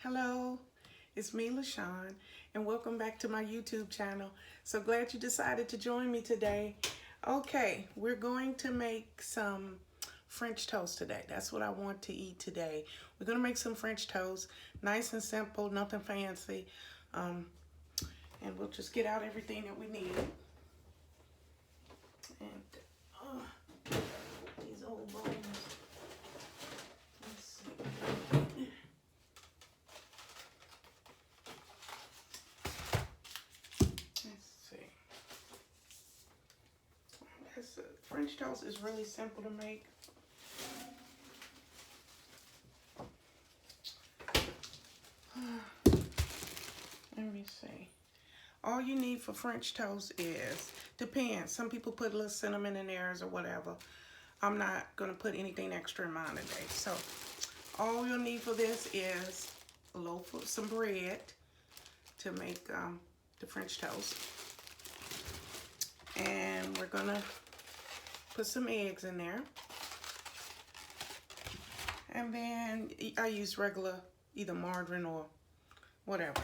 Hello, it's me, Lashon, and welcome back to my YouTube channel. So glad you decided to join me today. Okay, we're going to make some French toast today. That's what I want to eat today. We're going to make some French toast, nice and simple, nothing fancy. And we'll just get out everything that we need. And these old bones. Let's see. French toast is really simple to make. Let me see. All you need for French toast is, depends. Some people put a little cinnamon in theirs or whatever. I'm not going to put anything extra in mine today. So all you'll need for this is a loaf of some bread to make the French toast. And we're going to put some eggs in there. And then I use regular, either margarine or whatever.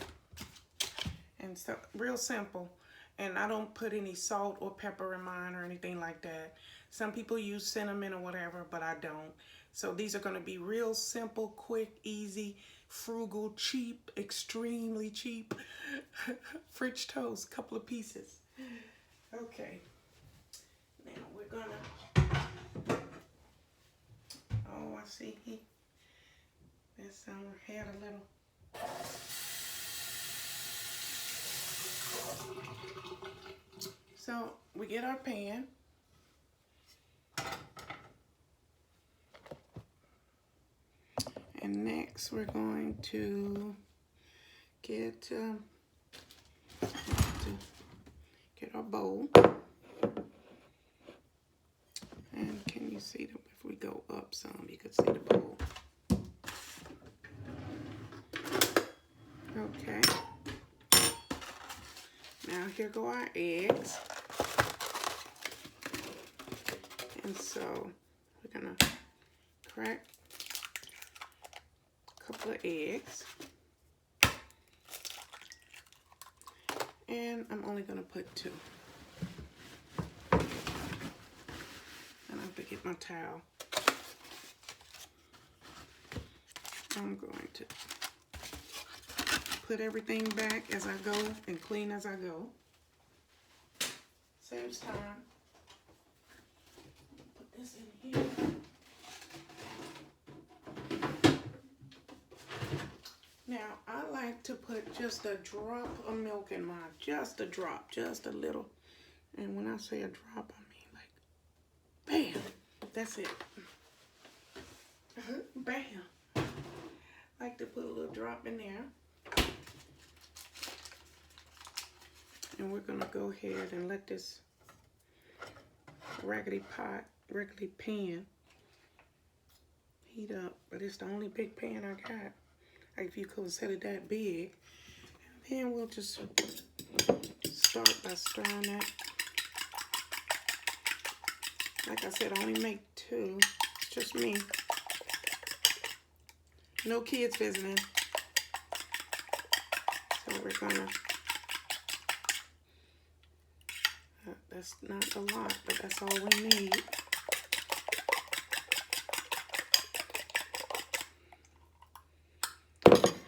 And so, real simple. And I don't put any salt or pepper in mine or anything like that. Some people use cinnamon or whatever, but I don't. So these are going to be real simple, quick, easy, frugal, cheap, extremely cheap French toast, couple of pieces. Okay. Now we're gonna, oh, I see this had a little, so we get our pan, and next we're going to get our bowl. And can you see them? If we go up some, you can see the bowl. Okay. Now here go our eggs. And so we're gonna crack a couple of eggs. And I'm only gonna put 2. To get my towel. I'm going to put everything back as I go and clean as I go. Saves time. Put this in here. Now, I like to put just a drop of milk in mine. Just a drop, just a little. And when I say a drop, I mean like, bam. That's it. Bam. Like to put a little drop in there. And we're going to go ahead and let this raggedy pan heat up. But it's the only big pan I got. Like if you consider that big. And then we'll just start by stirring that. Like I said, I only make 2. It's just me. No kids visiting. So we're gonna, that's not a lot, but that's all we need.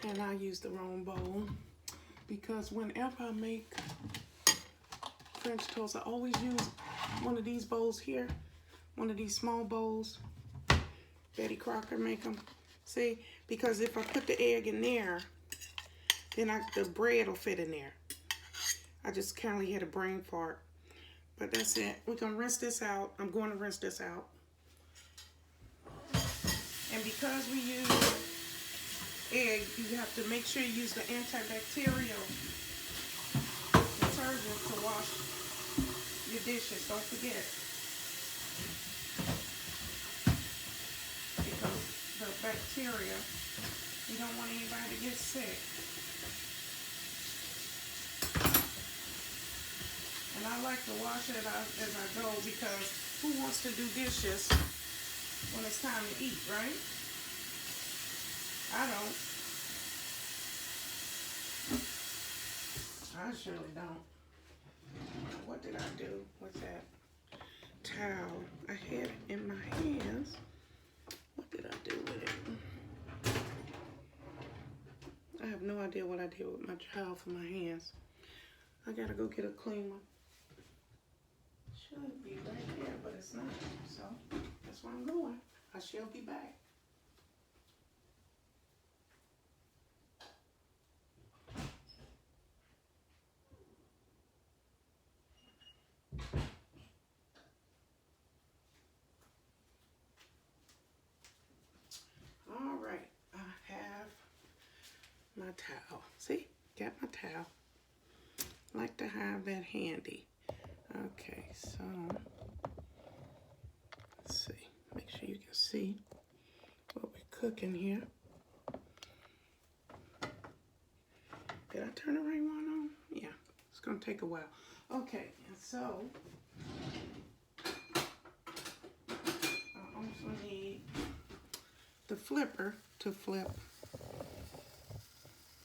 And I use the wrong bowl because whenever I make French toast, I always use one of these bowls here. One of these small bowls. Betty Crocker make them. See, because if I put the egg in there, then the bread will fit in there. I just currently had a brain fart. But that's it. We're going to rinse this out. I'm going to rinse this out. And because we use egg, you have to make sure you use the antibacterial detergent to wash your dishes. Don't forget. The bacteria, you don't want anybody to get sick. And I like to wash it as I go because who wants to do dishes when it's time to eat, right? I don't. I surely don't. What did I do with that towel? I had it in my hands. What did I do with it? I have no idea what I did with my towel for my hands. I gotta go get a clean one. Should be right there, but it's not. So that's where I'm going. I shall be back. All right, I have my towel. See, got my towel. Like to have that handy. Okay, so let's see. Make sure you can see what we're cooking here. Did I turn the right one on? Yeah, it's gonna take a while. Okay, and so I also need the flipper to flip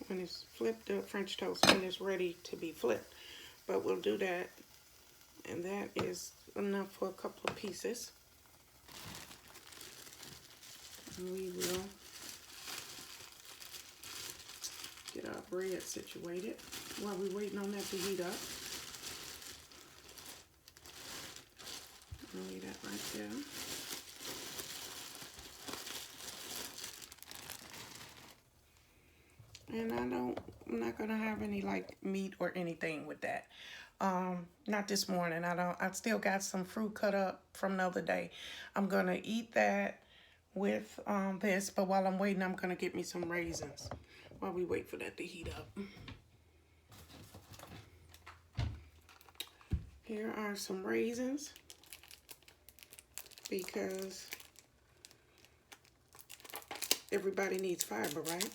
when it's flipped, the French toast when it's ready to be flipped. But we'll do that, and that is enough for a couple of pieces. And we will get our bread situated while we're waiting on that to heat up. Lay that right there. And I'm not gonna have any like meat or anything with that. Not this morning. I still got some fruit cut up from the other day. I'm gonna eat that with this, but while I'm waiting, I'm gonna get me some raisins while we wait for that to heat up. Here are some raisins because everybody needs fiber, right?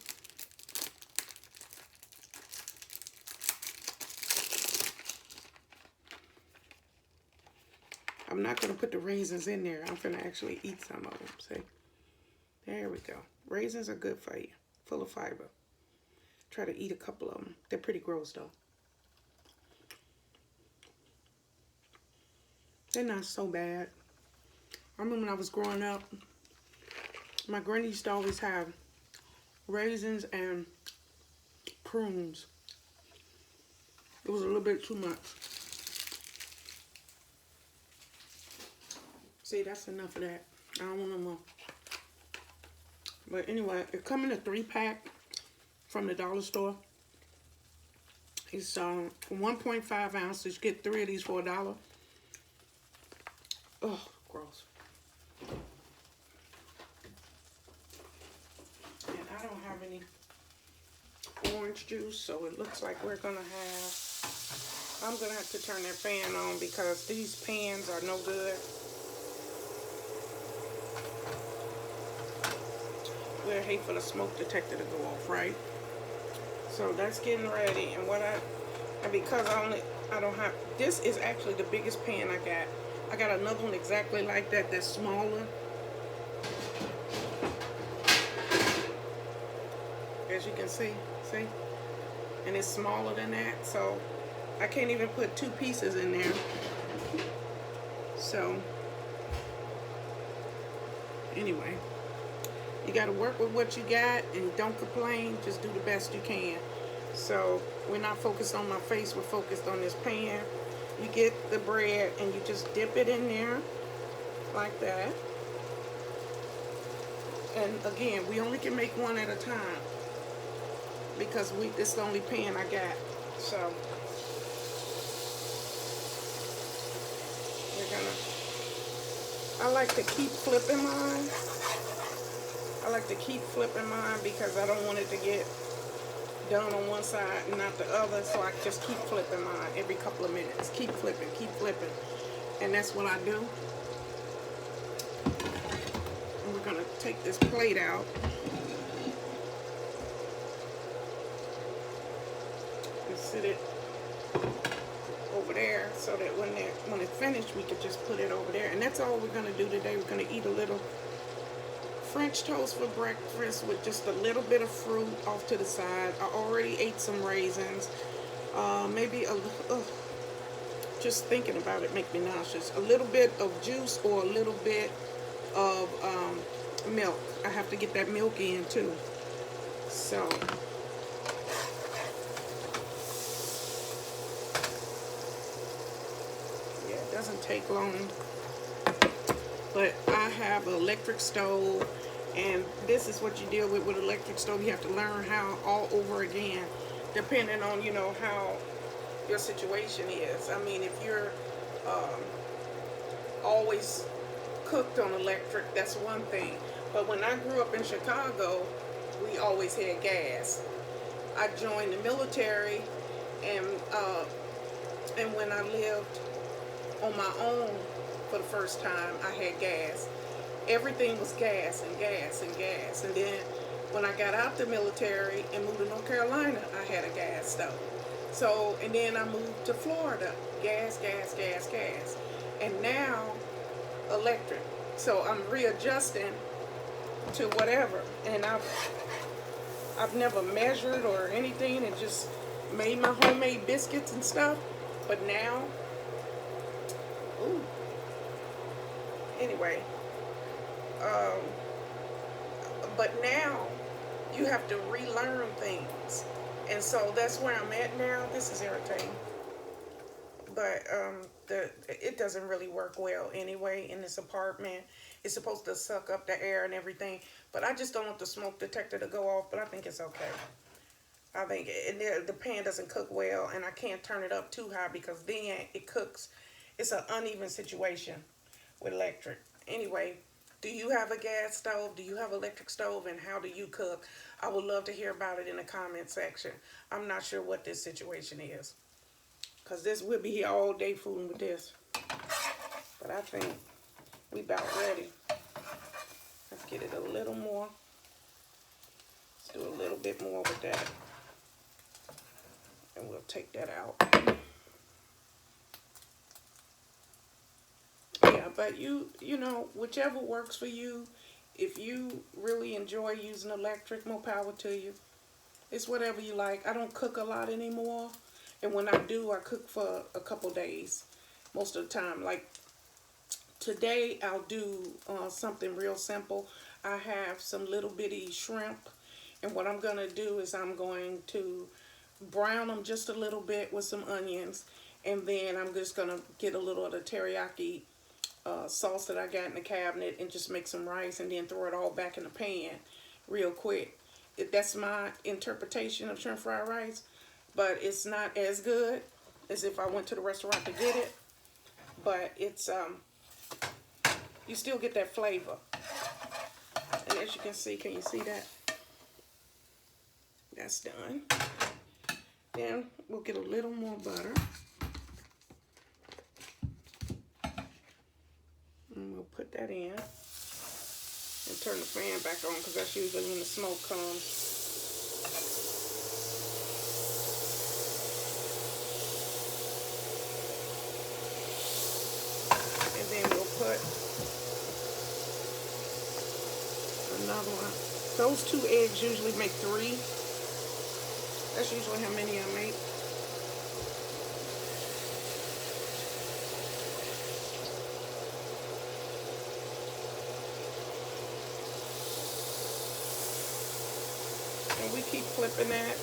I'm not going to put the raisins in there. I'm going to actually eat some of them. See? There we go. Raisins are good for you. Full of fiber. Try to eat a couple of them. They're pretty gross, though. They're not so bad. I remember when I was growing up, my granny used to always have raisins and prunes. It was a little bit too much. See, that's enough of that. I don't want no more. But anyway, it comes in a 3-pack from the dollar store. It's 1.5 ounces. You get 3 of these for $1. Oh, gross. And I don't have any orange juice, so it looks like we're gonna have, I'm gonna have to turn that fan on because these pans are no good. We'd hate for the smoke detector to go off, right? So that's getting ready, and because I don't have, this is actually the biggest pan I got. I got another one exactly like that that's smaller. As you can see? And it's smaller than that, so I can't even put 2 pieces in there. So, anyway. You got to work with what you got and don't complain. Just do the best you can. So we're not focused on my face. We're focused on this pan. You get the bread and you just dip it in there like that. And again, we only can make one at a time because this is the only pan I got. So I like to keep flipping mine. Because I don't want it to get done on one side and not the other, so I just keep flipping mine every couple of minutes. Keep flipping. And that's what I do. And we're going to take this plate out. And sit it over there so that when it's finished, we could just put it over there. And that's all we're going to do today. We're going to eat a little French toast for breakfast with just a little bit of fruit off to the side. I already ate some raisins. Maybe just thinking about it make me nauseous. A little bit of juice or a little bit of milk. I have to get that milk in too. So yeah, it doesn't take long. But I have an electric stove, and this is what you deal with electric stove. You have to learn how all over again, depending on, you know, how your situation is. I mean, if you're always cooked on electric, that's one thing. But when I grew up in Chicago, we always had gas. I joined the military, and when I lived on my own for the first time, I had gas. Everything was gas and gas and gas. And then when I got out the military and moved to North Carolina, I had a gas stove. So, and then I moved to Florida, gas, gas, gas, gas. And now, electric. So I'm readjusting to whatever. And I've never measured or anything, and just made my homemade biscuits and stuff. But now, ooh. Anyway, but now you have to relearn things, and so that's where I'm at now. This is irritating, but it doesn't really work well anyway in this apartment. It's supposed to suck up the air and everything, but I just don't want the smoke detector to go off. But I think it's okay. I think the pan doesn't cook well, and I can't turn it up too high because then it cooks. It's an uneven situation with electric. Anyway, do you have a gas stove? Do you have an electric stove? And how do you cook? I would love to hear about it in the comment section. I'm not sure what this situation is, because we'll be here all day fooling with this. But I think we about ready. Let's get it a little more. Let's do a little bit more with that. And we'll take that out. Yeah, but you know, whichever works for you. If you really enjoy using electric, more power to you. It's whatever you like. I don't cook a lot anymore. And when I do, I cook for a couple days. Most of the time. Like today, I'll do something real simple. I have some little bitty shrimp. And what I'm going to do is I'm going to brown them just a little bit with some onions. And then I'm just going to get a little of the teriyaki sauce that I got in the cabinet and just make some rice and then throw it all back in the pan real quick. That's my interpretation of shrimp fried rice, but it's not as good as if I went to the restaurant to get it. But it's you still get that flavor. And as you can see, can you see that? That's done. Then we'll get a little more butter. And we'll put that in and turn the fan back on, because that's usually when the smoke comes. And then we'll put another one. Those 2 eggs usually make 3. That's usually how many I make. And we keep flipping that.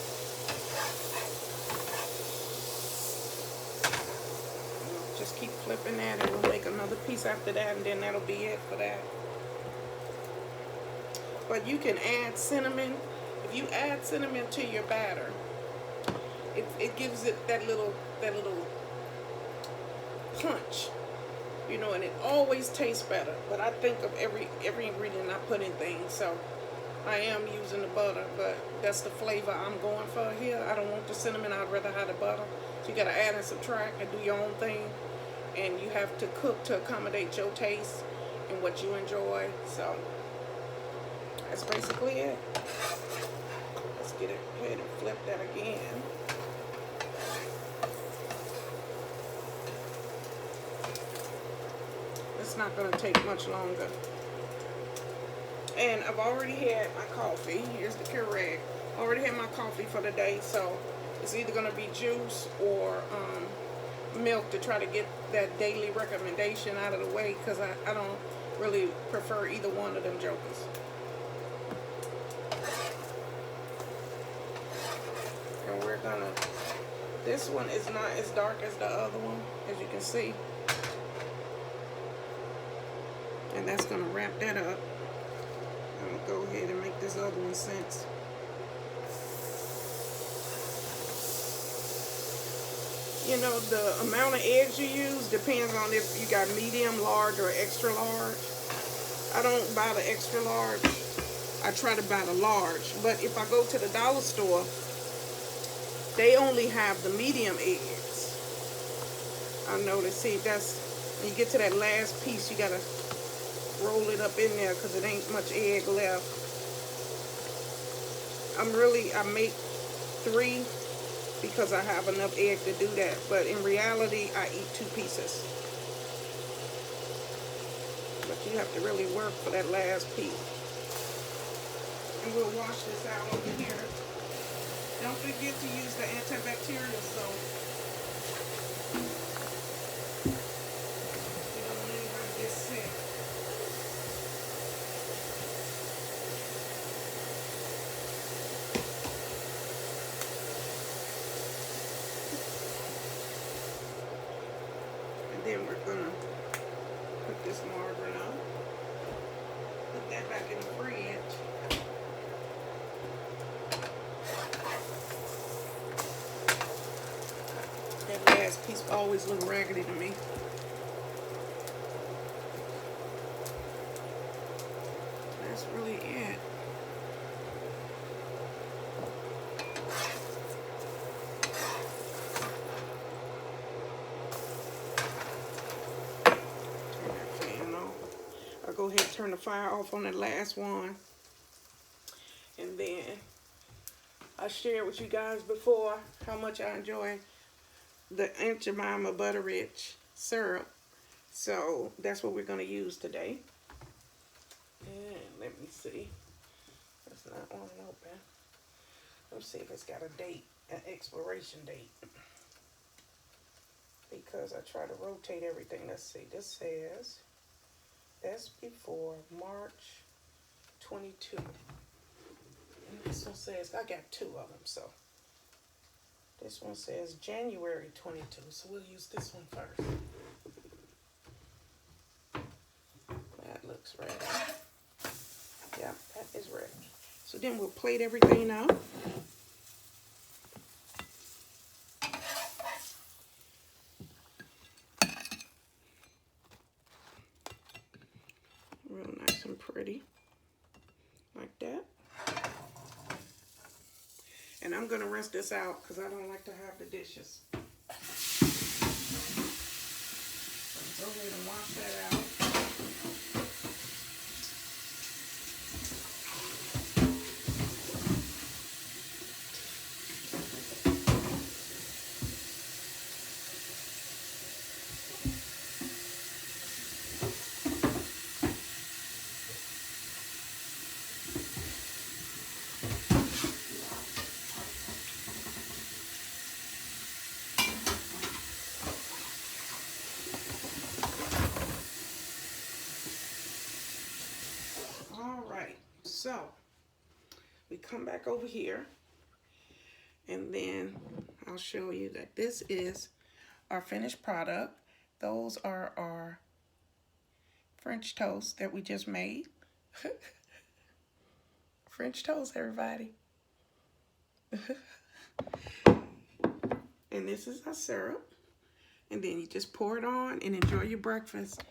Just keep flipping that, and we'll make another piece after that, and then that'll be it for that. But you can add cinnamon. If you add cinnamon to your batter, it gives it that little punch, you know, and it always tastes better. But I think of every ingredient I put in things, so I am using the butter, but that's the flavor I'm going for here. I don't want the cinnamon. I'd rather have the butter. So you got to add and subtract and do your own thing, and you have to cook to accommodate your taste and what you enjoy. So that's basically it. Let's get ahead and flip that again. It's not going to take much longer. And I've already had my coffee. Here's the Keurig. Already had my coffee for the day, so It's either going to be juice or milk to try to get that daily recommendation out of the way, because I don't really prefer either one of them jokers. And we're gonna, this one is not as dark as the other one, as you can see. And that's gonna wrap that up. I'm gonna go ahead and make this other one sense. You know, the amount of eggs you use depends on if you got medium, large, or extra large. I don't buy the extra large. I try to buy the large. But if I go to the dollar store, they only have the medium eggs. I noticed, see, that's, when you get to that last piece, you gotta roll it up in there because it ain't much egg left. I make 3 because I have enough egg to do that. But in reality, I eat 2 pieces. But you have to really work for that last piece. And we'll wash this out over here. Don't forget to use the antibacterial soap. You don't want anybody to get sick. And then we're gonna put this margarine on. Put that back in the fridge. That last piece always look raggedy to me. That's really it. Turn that fan off. I'll go ahead and turn the fire off on that last one. And then I shared with you guys before how much I enjoy the Aunt Jemima Butter Rich syrup. So that's what we're going to use today. And let me see. It's not on and open. Let's see if it's got a date, an expiration date. Because I try to rotate everything. Let's see. This says best before March 22. And this one says, I got 2 of them, so. This one says January 22, so we'll use this one first. That looks ready. Yeah, that is ready. So then we'll plate everything out. Real nice and pretty. Like that. And I'm going to rinse this out because I don't like to have the dishes. So go ahead and wash that out. So we come back over here, and then I'll show you that this is our finished product. Those are our French toast that we just made. French toast, everybody. And this is our syrup. And then you just pour it on and enjoy your breakfast.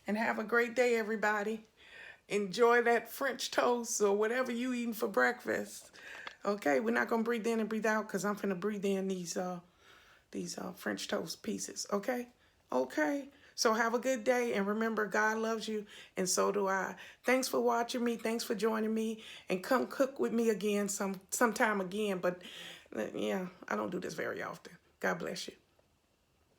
And have a great day, everybody. Enjoy that French toast or whatever you eating for breakfast. Okay, we're not gonna breathe in and breathe out because I'm gonna breathe in these French toast pieces. Okay, okay. So have a good day, and remember, God loves you, and so do I. Thanks for watching me. Thanks for joining me, and come cook with me again sometime again. But yeah, I don't do this very often. God bless you.